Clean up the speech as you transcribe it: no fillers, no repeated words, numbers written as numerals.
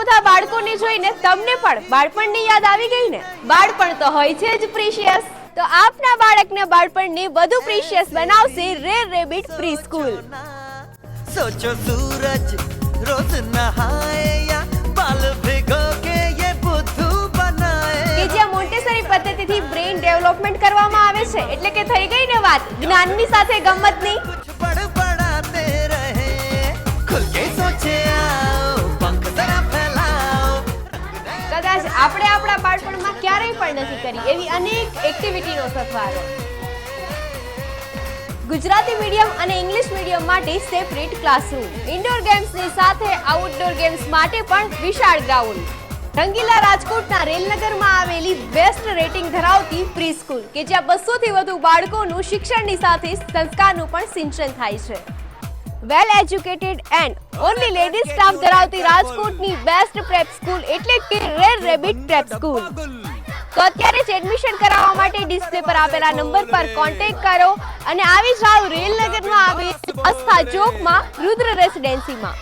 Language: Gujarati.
બધા બાળકોને જોઈને તમને પણ બાળપણની યાદ આવી ગઈ ને? બાળપણ તો હોય છે જ પ્રીશિયસ, તો આપના બાળકને બાળપણને વધુ પ્રીશિયસ બનાવશે રેર રેબિટ પ્રી સ્કૂલ। सोचो सूरज रोज नहाए या बाल भिगो के ये बुद्धू बनाए કે જ્યાં મોન્ટેસરી પદ્ધતિથી બ્રેઇન ડેવલપમેન્ટ કરવામાં આવે છે, એટલે કે થઈ ગઈ ને વાત જ્ઞાનની સાથે ગમ્મતની। कुछ बड़बड़ाते रहे खुल के सोचे आओ पंख जरा फैलाओ કદાચ આપણે આપણા બાળપણમાં ક્યારેય પણ નથી કરી એવી અનેક એક્ટિવિટીનો સથવારો। ગુજરાતી મીડિયમ અને ઇંગ્લિશ મીડિયમ માટે સેપરેટ ક્લાસરૂમ, ઇન્ડોર ગેમ્સની સાથે આઉટડોર ગેમ્સ માટે પણ વિશાળ ગ્રાઉન્ડ, રંગીલા રાજકોટના રેલનગરમાં આવેલી બેસ્ટ રેટિંગ ધરાવતી પ્રી સ્કૂલ કે જ્યાં 200 થી વધુ બાળકોનું શિક્ષણની સાથે સંસ્કારનું પણ સિંચન થાય છે। Well educated and only ladies staff ધરાવતી રાજકોટની બેસ્ટ પ્રેપ સ્કૂલ એટલે કે રેર રેબિટ પ્રેપ સ્કૂલ। તો અત્યારે જ એડમિશન કરાવવા માટે ડિસ્પ્લે પર આપેલા નંબર પર કોન્ટેક્ટ કરો અને આવી જાઓ રેલનગરમાં આવેલ અસ્થા ચોકમાં રુદ્ર રેસિડેન્સીમાં।